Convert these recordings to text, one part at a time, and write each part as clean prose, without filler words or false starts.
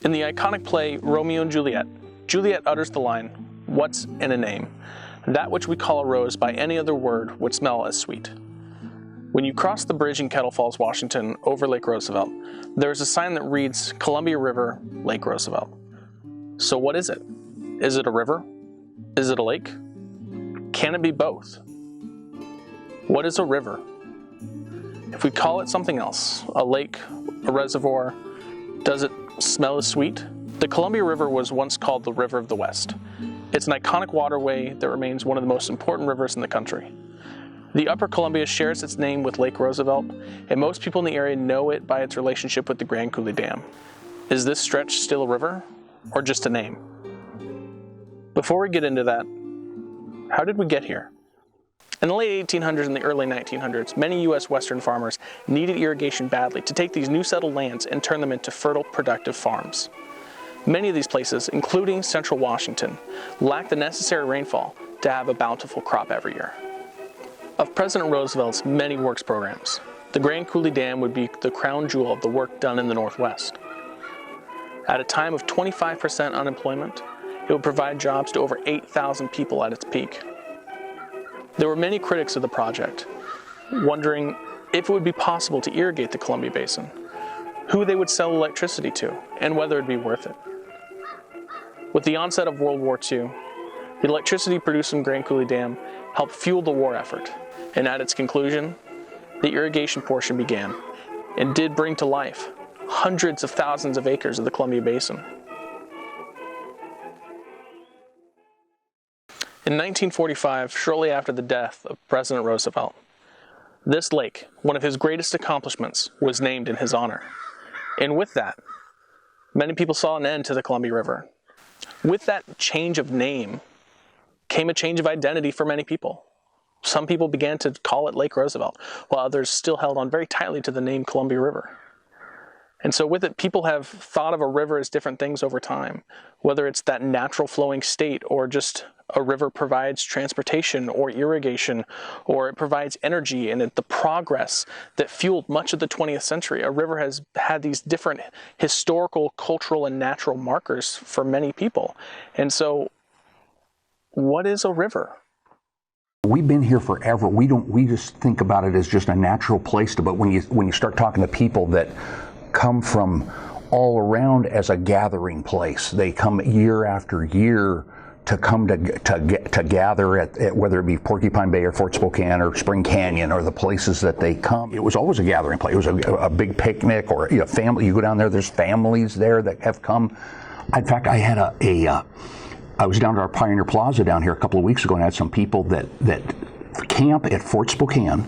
In the iconic play Romeo and Juliet, Juliet utters the line, "What's in a name? That which we call a rose by any other word would smell as sweet." When you cross the bridge in Kettle Falls, Washington, over Lake Roosevelt, there is a sign that reads Columbia River, Lake Roosevelt. So what is it? Is it a river? Is it a lake? Can it be both? What is a river? If we call it something else, a lake, a reservoir, does it smell as sweet? The Columbia River was once called the River of the West. It's an iconic waterway that remains one of the most important rivers in the country. The Upper Columbia shares its name with Lake Roosevelt, and most people in the area know it by its relationship with the Grand Coulee Dam. Is this stretch still a river, or just a name? Before we get into that, how did we get here? In the late 1800s and the early 1900s, many U.S. Western farmers needed irrigation badly to take these new settled lands and turn them into fertile, productive farms. Many of these places, including central Washington, lacked the necessary rainfall to have a bountiful crop every year. Of President Roosevelt's many works programs, the Grand Coulee Dam would be the crown jewel of the work done in the Northwest. At a time of 25% unemployment, it would provide jobs to over 8,000 people at its peak. There were many critics of the project, wondering if it would be possible to irrigate the Columbia Basin, who they would sell electricity to, and whether it would be worth it. With the onset of World War II, the electricity produced from Grand Coulee Dam helped fuel the war effort, and at its conclusion, the irrigation portion began, and did bring to life hundreds of thousands of acres of the Columbia Basin. In 1945, shortly after the death of President Roosevelt, this lake, one of his greatest accomplishments, was named in his honor. And with that, many people saw an end to the Columbia River. With that change of name came a change of identity for many people. Some people began to call it Lake Roosevelt, while others still held on very tightly to the name Columbia River. And so with it, people have thought of a river as different things over time, whether it's that natural flowing state, or just a river provides transportation or irrigation, or it provides energy, and the progress that fueled much of the 20th century. A river has had these different historical, cultural, and natural markers for many people. And so what is a river? We've been here forever. We just think about it as just a natural place to, but when you start talking to people that come from all around as a gathering place, they come year after year to come to gather at whether it be Porcupine Bay or Fort Spokane or Spring Canyon or the places that they come. It was always a gathering place. It was a big picnic, or family. You go down there, there's families there that have come. In fact, I had I was down to our Pioneer Plaza down here a couple of weeks ago, and I had some people that camp at Fort Spokane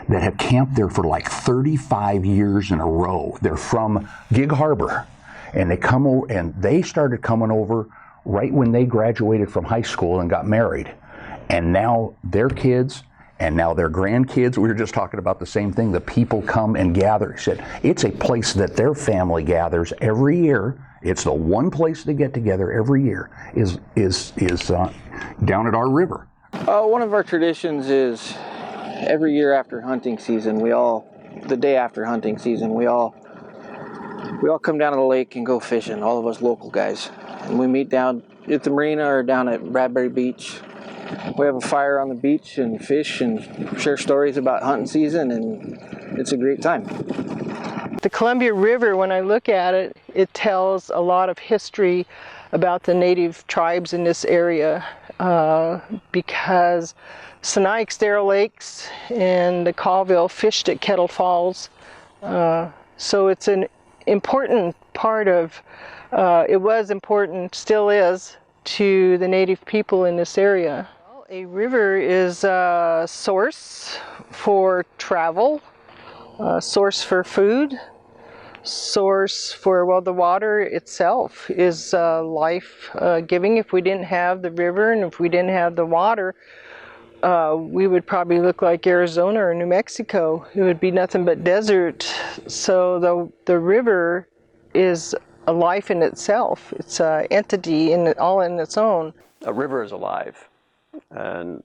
that have camped there for like 35 years in a row. They're from Gig Harbor, and they come over, and they started coming over right when they graduated from high school and got married. And now their kids, and now their grandkids, we were just talking about the same thing. The people come and gather. He said it's a place that their family gathers every year. It's the one place they get together every year is down at our river. One of our traditions is every year after hunting season, the day after hunting season, we all come down to the lake and go fishing, all of us local guys. And we meet down at the marina or down at Bradbury Beach. We have a fire on the beach and fish and share stories about hunting season, and it's a great time. The Columbia River, when I look at it, it tells a lot of history about the native tribes in this area, because Sinaiaks, Darrell Lakes, and the Colville fished at Kettle Falls. So it's an important part of, it was important, still is, to the native people in this area. A river is a source for travel, a source for food, source for, well, the water itself is life giving. If we didn't have the river and if we didn't have the water, we would probably look like Arizona or New Mexico. It would be nothing but desert. So the river is a life in itself. It's an entity all in its own. A river is alive, and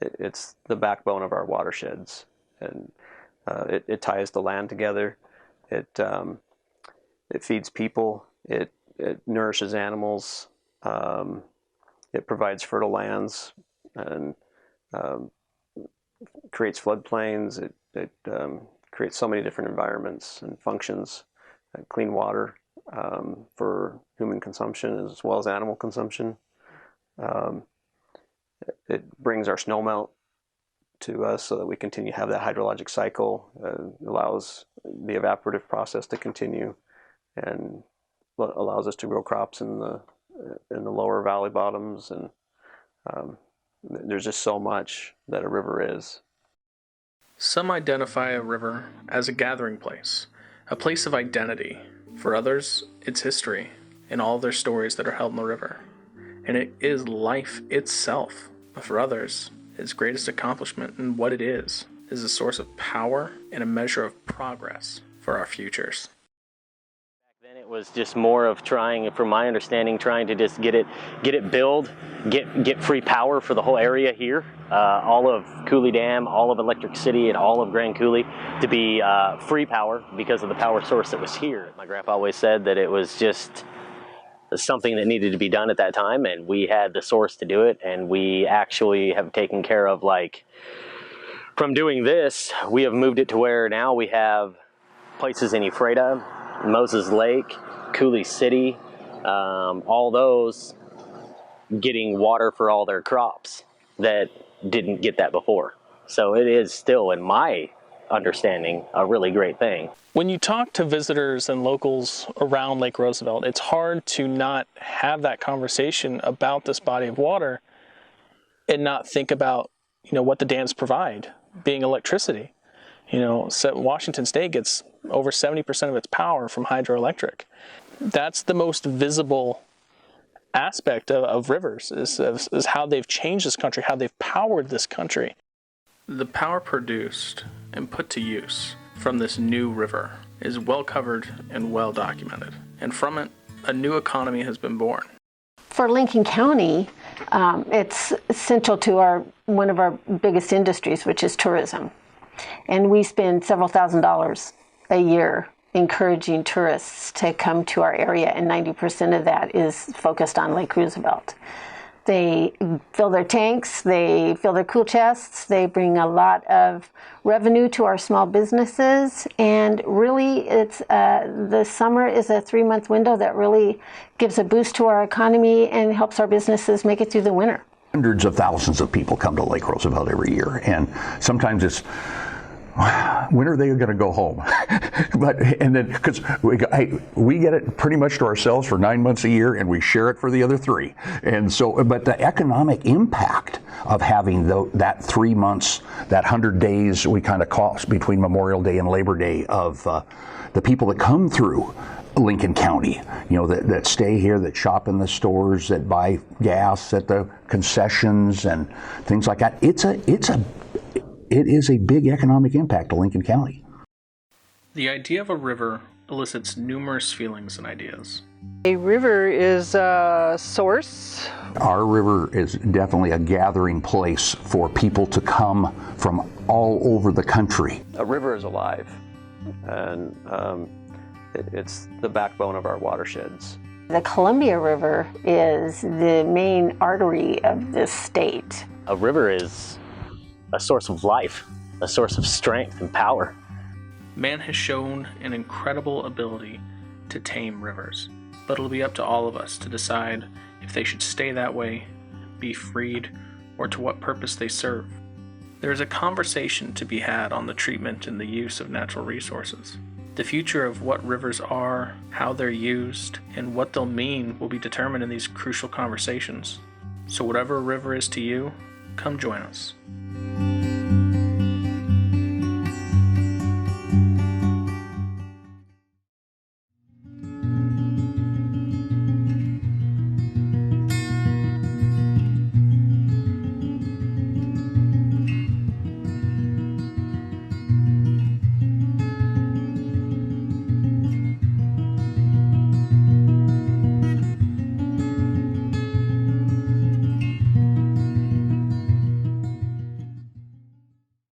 it's the backbone of our watersheds, and it ties the land together. It feeds people. It nourishes animals. It provides fertile lands and creates floodplains. It creates so many different environments and functions. Clean water for human consumption as well as animal consumption. It brings our snowmelt to us so that we continue to have that hydrologic cycle. Allows the evaporative process to continue, and allows us to grow crops in the lower valley bottoms. And there's just so much that a river is. Some identify a river as a gathering place, a place of identity. For others, it's history and all their stories that are held in the river. And it is life itself. But for others, its greatest accomplishment and what it is a source of power and a measure of progress for our futures. Back then it was just more of trying, from my understanding, trying to just get it built, get free power for the whole area here. All of Cooley Dam, all of Electric City, and all of Grand Coulee to be free power because of the power source that was here. My grandpa always said that it was just something that needed to be done at that time, and we had the source to do it, and we actually have taken care of, like, from doing this, we have moved it to where now we have places in Ephrata, Moses Lake, Cooley City, all those getting water for all their crops that didn't get that before. So it is still, in my understanding, a really great thing. When you talk to visitors and locals around Lake Roosevelt, it's hard to not have that conversation about this body of water and not think about, what the dams provide, being electricity. So Washington State gets over 70% of its power from hydroelectric. That's the most visible aspect of rivers, is how they've changed this country, how they've powered this country. The power produced and put to use from this new river is well covered and well documented. And from it, a new economy has been born. For Lincoln County, it's central to one of our biggest industries, which is tourism. And we spend several $1,000s a year encouraging tourists to come to our area, and 90% of that is focused on Lake Roosevelt. They fill their tanks, they fill their cool chests, they bring a lot of revenue to our small businesses, and really it's the summer is a 3-month window that really gives a boost to our economy and helps our businesses make it through the winter. Hundreds of thousands of people come to Lake Roosevelt every year, and sometimes it's, when are they going to go home? Because we get it pretty much to ourselves for 9 months a year, and we share it for the other 3. And so, but the economic impact of having that 3 months, that 100 days we kind of call between Memorial Day and Labor Day, of the people that come through Lincoln County, that stay here, that shop in the stores, that buy gas at the concessions and things like that. It is a big economic impact to Lincoln County. The idea of a river elicits numerous feelings and ideas. A river is a source. Our river is definitely a gathering place for people to come from all over the country. A river is alive, and it's the backbone of our watersheds. The Columbia River is the main artery of this state. A river is a source of life, a source of strength and power. Man has shown an incredible ability to tame rivers, but it'll be up to all of us to decide if they should stay that way, be freed, or to what purpose they serve. There is a conversation to be had on the treatment and the use of natural resources. The future of what rivers are, how they're used, and what they'll mean will be determined in these crucial conversations. So whatever a river is to you, come join us.